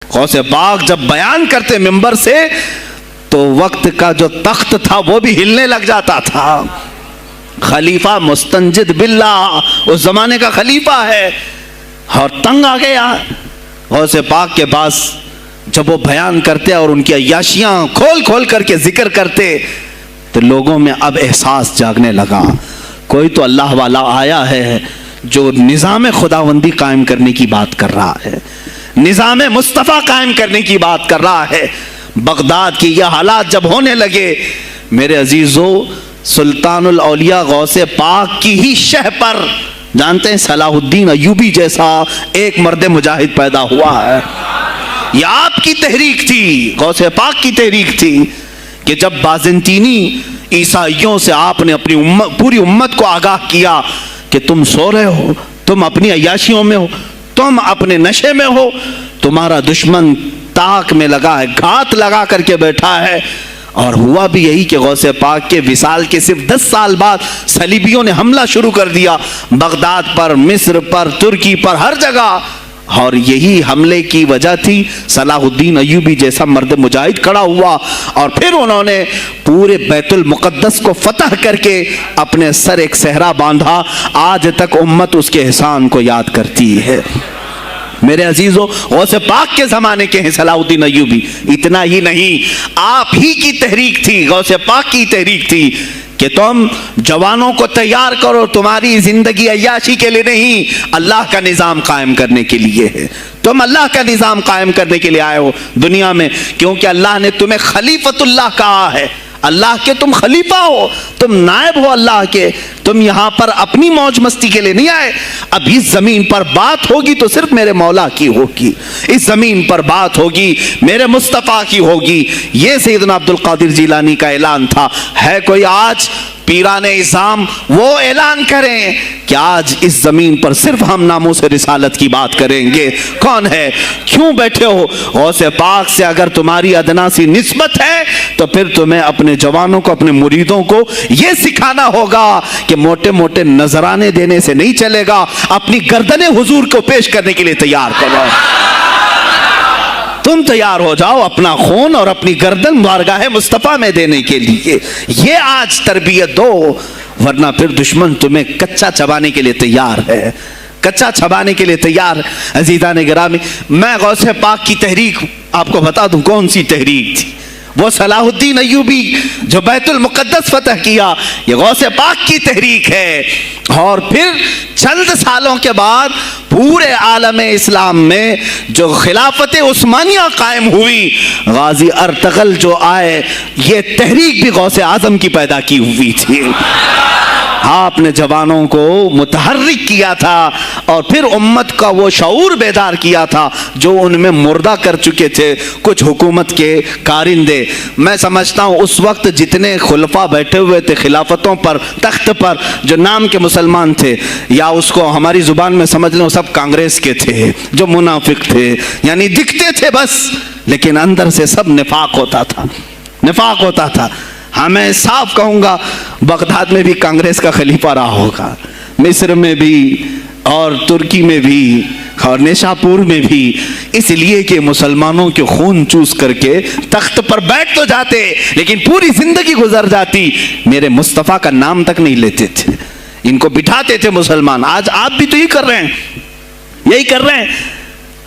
غوث پاک جب بیان کرتے منبر سے تو وقت کا جو تخت تھا وہ بھی ہلنے لگ جاتا تھا. خلیفہ مستنجد باللہ اس زمانے کا خلیفہ ہے اور تنگ آ گیا غوث پاک کے پاس. جب وہ بیان کرتے اور ان کی عیاشیاں کھول کھول کر کے ذکر کرتے تو لوگوں میں اب احساس جاگنے لگا کوئی تو اللہ والا آیا ہے جو نظام خداوندی قائم کرنے کی بات کر رہا ہے, نظام مصطفیٰ قائم کرنے کی بات کر رہا ہے. بغداد کی یہ حالات جب ہونے لگے میرے عزیزو, سلطان الاولیاء غوث پاک کی ہی شہ پر جانتے ہیں صلاح الدین ایوبی جیسا ایک مرد مجاہد پیدا ہوا ہے. یہ آپ کی تحریک تھی, غوث پاک کی تحریک تھی کہ جب بازنطینی عیسائیوں سے آپ نے اپنی پوری امت کو آگاہ کیا کہ تم سو رہے ہو, تم اپنی عیاشیوں میں ہو, تم اپنے نشے میں ہو, تمہارا دشمن تاک میں لگا ہے, گھات لگا کر کے بیٹھا ہے. اور ہوا بھی یہی کہ غوث پاک کے وصال کے صرف 10 سال بعد صلیبیوں نے حملہ شروع کر دیا بغداد پر, مصر پر, ترکی پر, ہر جگہ. اور یہی حملے کی وجہ تھی صلاح الدین ایوبی جیسا مرد مجاہد کھڑا ہوا اور پھر انہوں نے پورے بیت المقدس کو فتح کر کے اپنے سر ایک صحرا باندھا. آج تک امت اس کے احسان کو یاد کرتی ہے. میرے عزیزو, غوث پاک کے زمانے کے ہیں صلاح الدین ایوبی. اتنا ہی نہیں, آپ ہی کی تحریک تھی, غوث پاک کی تحریک تھی کہ تم جوانوں کو تیار کرو, تمہاری زندگی عیاشی کے لیے نہیں, اللہ کا نظام قائم کرنے کے لیے ہے. تم اللہ کا نظام قائم کرنے کے لیے آئے ہو دنیا میں, کیونکہ اللہ نے تمہیں خلیفۃ اللہ کہا ہے. اللہ کے تم خلیفہ ہو, تم نائب ہو اللہ کے. تم یہاں پر اپنی موج مستی کے لیے نہیں آئے. اب اس زمین پر بات ہوگی تو صرف میرے مولا کی ہوگی, اس زمین پر بات ہوگی میرے مصطفیٰ کی ہوگی. یہ سیدنا عبد القادر جیلانی کا اعلان تھا. ہے کوئی آج پیران اعظام وہ اعلان کریں کہ آج اس زمین پر صرف ہم ناموس رسالت کی بات کریں گے؟ کون ہے؟ کیوں بیٹھے ہو؟ غوث پاک سے اگر تمہاری ادنا سی نسبت ہے تو پھر تمہیں اپنے جوانوں کو, اپنے مریدوں کو یہ سکھانا ہوگا کہ موٹے موٹے نذرانے دینے سے نہیں چلے گا, اپنی گردنیں حضور کو پیش کرنے کے لیے تیار کرو. تم تیار ہو جاؤ اپنا خون اور اپنی گردن بارگاہ مصطفیٰ میں دینے کے لیے. یہ آج تربیت دو, ورنہ پھر دشمن تمہیں کچا چبانے کے لیے تیار ہے, کچا چھبانے کے لیے تیار. عزیزان گرامی, میں غوث پاک کی تحریک آپ کو بتا دوں کون سی تحریک تھی. وہ صلاح الدین ایوبی جو بیت المقدس فتح کیا, یہ غوث پاک کی تحریک ہے. اور پھر چند سالوں کے بعد پورے عالم اسلام میں جو خلافت عثمانیہ قائم ہوئی, غازی ارطغرل جو آئے, یہ تحریک بھی غوث اعظم کی پیدا کی ہوئی تھی. آپ نے جوانوں کو متحرک کیا تھا اور پھر امت کا وہ شعور بیدار کیا تھا جو ان میں مردہ کر چکے تھے کچھ حکومت کے کارندے. میں سمجھتا ہوں اس وقت جتنے خلفاء بیٹھے ہوئے تھے خلافتوں پر, تخت پر, جو نام کے مسلمان تھے, یا اس کو ہماری زبان میں سمجھ لیں سب کانگریس کے تھے, جو منافق تھے, یعنی دکھتے تھے بس, لیکن اندر سے سب نفاق ہوتا تھا, نفاق ہوتا تھا. ہاں میں صاف کہوں گا, بغداد میں بھی کانگریس کا خلیفہ رہا ہوگا, مصر میں بھی اور ترکی میں بھی اور نیشاپور میں بھی, اس لیے کہ مسلمانوں کے خون چوس کر کے تخت پر بیٹھ تو جاتے لیکن پوری زندگی گزر جاتی, میرے مصطفیٰ کا نام تک نہیں لیتے تھے. ان کو بٹھاتے تھے مسلمان. آج آپ بھی تو یہی کر رہے ہیں, یہی کر رہے ہیں.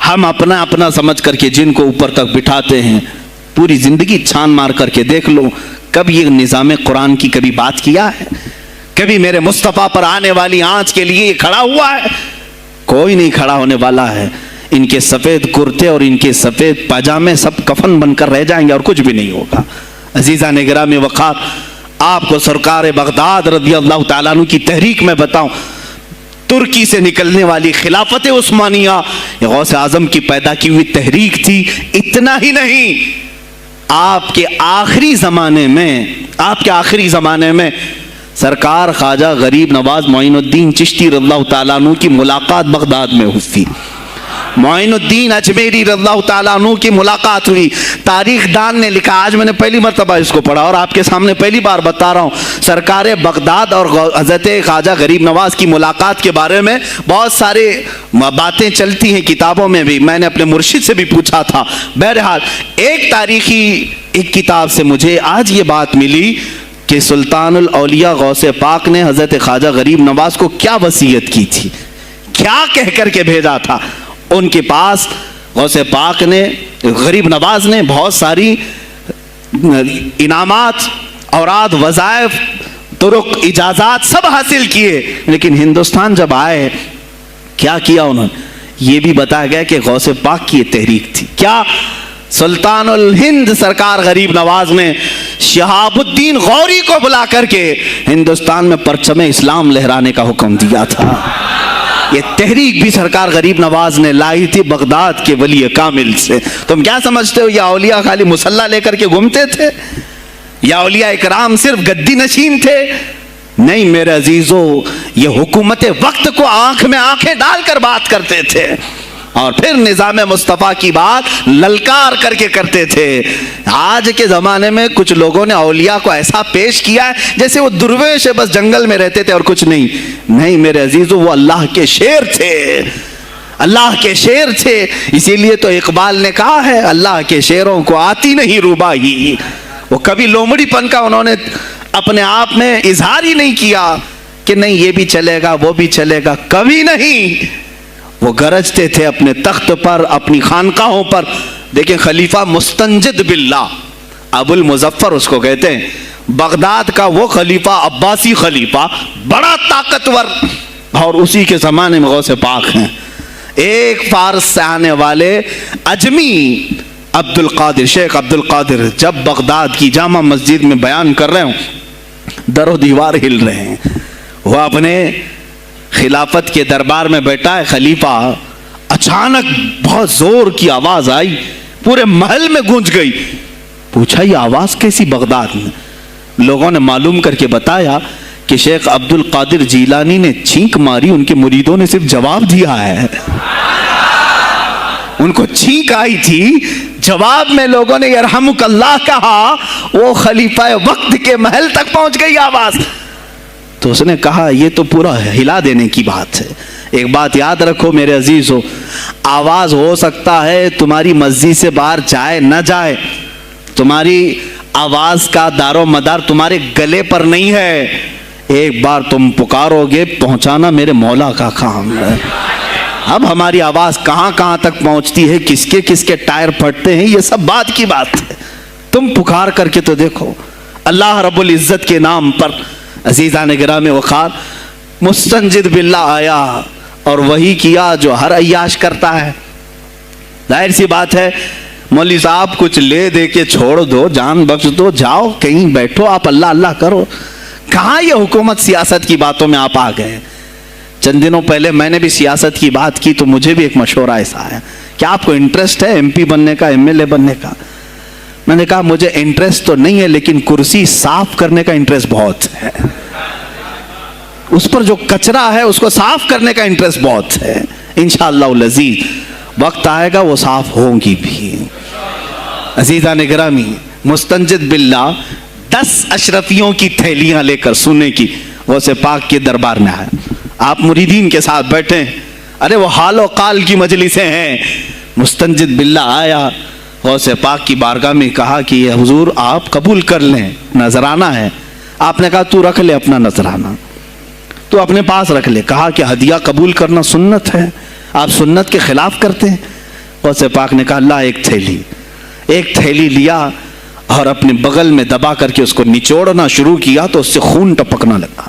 ہم اپنا اپنا سمجھ کر کے جن کو اوپر تک بٹھاتے ہیں, پوری زندگی چھان مار کر کے دیکھ لو کب یہ نظام قرآن کی کبھی بات کیا ہے؟ کبھی میرے مصطفیٰ پر آنے والی آنچ کے لیے یہ کھڑا ہوا ہے؟ کوئی نہیں کھڑا ہونے والا ہے. ان کے سفید کرتے اور ان کے سفید پاجامے سب کفن بن کر رہ جائیں گے اور کچھ بھی نہیں ہوگا. عزیزان گرامی وقار, آپ کو سرکار بغداد رضی اللہ تعالیٰ عنہ کی تحریک میں بتاؤں, ترکی سے نکلنے والی خلافت عثمانیہ یہ غوث اعظم کی پیدا کی ہوئی تحریک تھی. اتنا ہی نہیں, آپ کے آخری زمانے میں سرکار خواجہ غریب نواز معین الدین چشتی رضی اللہ تعالیٰ عنہ کی ملاقات بغداد میں ہوئی. معین الدین اجمیری رضی اللہ تعالیٰ عنہ کی ملاقات ہوئی. تاریخ دان نے لکھا, آج میں نے پہلی مرتبہ اس کو پڑھا اور آپ کے سامنے پہلی بار بتا رہا ہوں, سرکار بغداد اور حضرت خواجہ غریب نواز کی ملاقات کے بارے میں بہت سارے باتیں چلتی ہیں کتابوں میں بھی, میں نے اپنے مرشد سے بھی پوچھا تھا. بہرحال ایک تاریخی ایک کتاب سے مجھے آج یہ بات ملی کہ سلطان الاولیاء غوث پاک نے حضرت خواجہ غریب نواز کو کیا وصیت کی تھی, کیا کہہ کر کے بھیجا تھا. ان کے پاس غوث پاک نے, غریب نواز نے بہت ساری انعامات, اوراد, وظائف, طرق, اجازات سب حاصل کیے, لیکن ہندوستان جب آئے کیا کیا انہوں نے, یہ بھی بتایا گیا کہ غوث پاک کی یہ تحریک تھی. کیا؟ سلطان الہند سرکار غریب نواز نے شہاب الدین غوری کو بلا کر کے ہندوستان میں پرچم اسلام لہرانے کا حکم دیا تھا. یہ تحریک بھی سرکار غریب نواز نے لائی تھی بغداد کے ولی کامل سے. تم کیا سمجھتے ہو یہ اولیاء خالی مسلح لے کر کے گھومتے تھے, یا اولیاء اکرام صرف گدی نشین تھے؟ نہیں میرے عزیزو, یہ حکومت وقت کو آنکھ میں آنکھیں ڈال کر بات کرتے تھے اور پھر نظام مصطفیٰ کی بات للکار کر کے کرتے تھے. آج کے زمانے میں کچھ لوگوں نے اولیاء کو ایسا پیش کیا ہے جیسے وہ درویش ہے, بس جنگل میں رہتے تھے اور کچھ نہیں. نہیں میرے عزیزو, وہ اللہ کے شیر تھے, اللہ کے شیر تھے. اسی لیے تو اقبال نے کہا ہے اللہ کے شیروں کو آتی نہیں روباہی. وہ کبھی لومڑی پن کا انہوں نے اپنے آپ میں اظہار ہی نہیں کیا کہ نہیں یہ بھی چلے گا وہ بھی چلے گا, کبھی نہیں. وہ گرجتے تھے اپنے تخت پر, اپنی خانقاہوں پر. دیکھیں خلیفہ مستنجد باللہ, ابو المظفر اس کو کہتے ہیں, بغداد کا وہ خلیفہ, عباسی خلیفہ, بڑا طاقتور, اور اسی کے زمانے میں غوث پاک ہیں. ایک فارس سے آنے والے اجمی عبد القادر, شیخ عبد القادر, جب بغداد کی جامع مسجد میں بیان کر رہے ہوں, در و دیوار ہل رہے ہیں. وہ اپنے خلافت کے دربار میں بیٹھا ہے خلیفہ, اچانک بہت زور کی آواز آئی, پورے محل میں گونج گئی. پوچھا یہ آواز کیسی بغداد میں؟ لوگوں نے معلوم کر کے بتایا کہ شیخ عبد القادر جیلانی نے چھینک ماری, ان کے مریدوں نے صرف جواب دیا ہے. ان کو چھینک آئی تھی, جواب میں لوگوں نے یرحمک اللہ کہا, وہ خلیفہ وقت کے محل تک پہنچ گئی آواز. تو اس نے کہا یہ تو پورا ہلا دینے کی بات ہے. ایک بات یاد رکھو میرے عزیزو, آواز ہو سکتا ہے تمہاری مسجد سے باہر جائے نہ جائے, تمہاری آواز کا دار و مدار تمہارے گلے پر نہیں ہے. ایک بار تم پکارو گے, پہنچانا میرے مولا کا کام ہے. اب ہماری آواز کہاں کہاں تک پہنچتی ہے, کس کے ٹائر پھٹتے ہیں, یہ سب بات کی بات ہے. تم پکار کر کے تو دیکھو. اللہ رب العزت کے نام پر عزیزان گرامی وقار مستنجد باللہ آیا اور وہی کیا جو ہر عیاش کرتا ہے. ظاہر سی بات ہے, مولوی صاحب کچھ لے دے کے چھوڑ دو, جان بخش دو, جاؤ کہیں بیٹھو, آپ اللہ اللہ کرو. کہاں یہ حکومت سیاست کی باتوں میں آپ آ گئے؟ چند دنوں پہلے میں نے بھی سیاست کی بات کی تو مجھے بھی ایک مشورہ ایسا آیا کہ آپ کو انٹرسٹ ہے ایم پی بننے کا, ایم ایل اے بننے کا؟ میں نے کہا مجھے انٹرسٹ تو نہیں ہے, لیکن کرسی صاف کرنے کا انٹرسٹ بہت ہے. اس پر جو کچرا ہے اس کو صاف کرنے کا انٹرسٹ بہت ہے. انشاءاللہ العزیز وقت آئے گا وہ صاف ہوں گی بھی. عزیزان گرامی, مستنجد باللہ 10 اشرفیوں کی تھیلیاں لے کر سونے کی غوث پاک کے دربار میں آیا. آپ مریدین کے ساتھ بیٹھے, ارے وہ حال و قال کی مجلسیں ہیں. مستنجد باللہ آیا, غوث پاک کی بارگاہ میں کہا کہ یہ حضور آپ قبول کر لیں, نذرانہ ہے. آپ نے کہا تو رکھ لے اپنا نذرانہ, تو اپنے پاس رکھ لے. کہا کہ ہدیہ قبول کرنا سنت ہے, آپ سنت کے خلاف کرتے ہیں. غوث پاک نے کہا اللہ ایک تھیلی لیا اور اپنے بغل میں دبا کر کے اس کو نچوڑنا شروع کیا تو اس سے خون ٹپکنا لگا.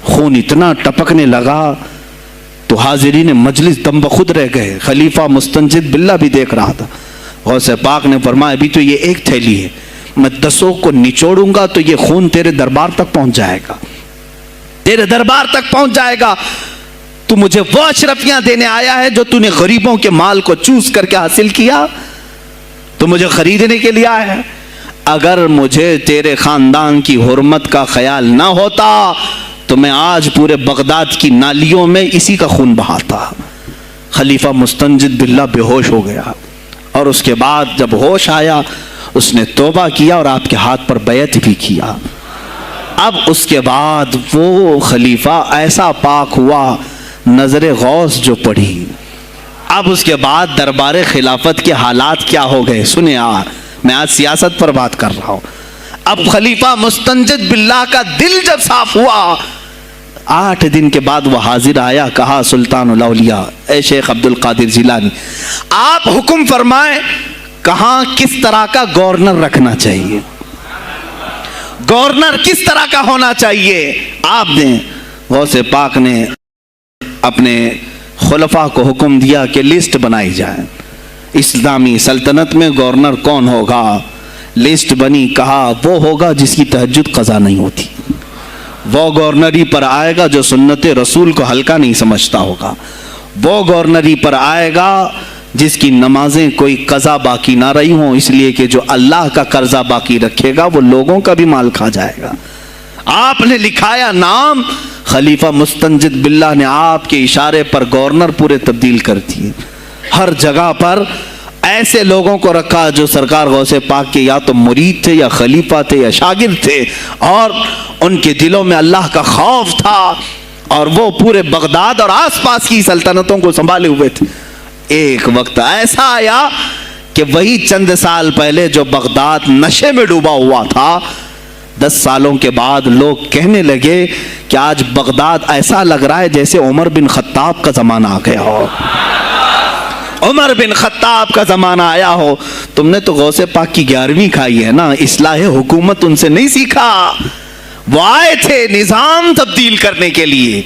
خون اتنا ٹپکنے لگا تو حاضرین مجلس دم بخود رہ گئے. خلیفہ مستنجد باللہ بھی دیکھ رہا تھا. غوث پاک نے فرمایا ابھی تو یہ ایک تھیلی ہے, میں 10 کو نچوڑوں گا تو یہ خون تیرے دربار تک پہنچ جائے گا, تیرے دربار تک پہنچ جائے گا. تو مجھے وہ اشرفیاں دینے آیا ہے جو تو نے غریبوں کے مال کو چوس کر کے حاصل کیا, تو مجھے خریدنے کے لیے آیا ہے. اگر مجھے تیرے خاندان کی حرمت کا خیال نہ ہوتا تو میں آج پورے بغداد کی نالیوں میں اسی کا خون بہاتا. خلیفہ مستنجد باللہ بے ہوش ہو گیا، اور اس کے بعد جب ہوش آیا اس نے توبہ کیا اور آپ کے ہاتھ پر بیعت بھی کیا۔ اب اس کے بعد وہ خلیفہ ایسا پاک ہوا، نظر غوث جو پڑھی۔ اب اس کے بعد دربار خلافت کے حالات کیا ہو گئے سنیں میں آج سیاست پر بات کر رہا ہوں۔ اب خلیفہ مستنجد باللہ کا دل جب صاف ہوا، 8 دن کے بعد وہ حاضر آیا، کہا سلطان الاولیاء اے شیخ عبد القادر جیلانی، آپ حکم فرمائیں کہاں کس طرح کا گورنر رکھنا چاہیے، گورنر کس طرح کا ہونا چاہیے۔ آپ نے غوث پاک نے اپنے خلفاء کو حکم دیا کہ لسٹ بنائی جائے، اسلامی سلطنت میں گورنر کون ہوگا، لسٹ بنی، کہا وہ ہوگا جس کی تہجد قضا نہیں ہوتی، وہ گورنری پر آئے گا جو سنت رسول کو ہلکا نہیں سمجھتا ہوگا، وہ گورنری پر آئے گا جس کی نمازیں کوئی قضا باقی نہ رہی ہوں، اس لیے کہ جو اللہ کا قرضہ باقی رکھے گا وہ لوگوں کا بھی مال کھا جائے گا۔ آپ نے لکھایا نام، خلیفہ مستنجد باللہ نے آپ کے اشارے پر گورنر پورے تبدیل کر دیے۔ ہر جگہ پر ایسے لوگوں کو رکھا جو سرکار غوث پاک کے یا تو مرید تھے یا خلیفہ تھے یا شاگرد تھے، اور ان کے دلوں میں اللہ کا خوف تھا، اور وہ پورے بغداد اور آس پاس کی سلطنتوں کو سنبھالے ہوئے تھے۔ ایک وقت ایسا آیا کہ وہی چند سال پہلے جو بغداد نشے میں ڈوبا ہوا تھا، 10 سالوں کے بعد لوگ کہنے لگے کہ آج بغداد ایسا لگ رہا ہے جیسے عمر بن خطاب کا زمانہ آ گیا ہو، عمر بن خطاب کا زمانہ آیا ہو۔ تم نے تو غوث پاک کی 11ویں کھائی ہے نا، اصلاح حکومت ان سے نہیں سیکھا، وہ آئے تھے نظام تبدیل کرنے کے لیے۔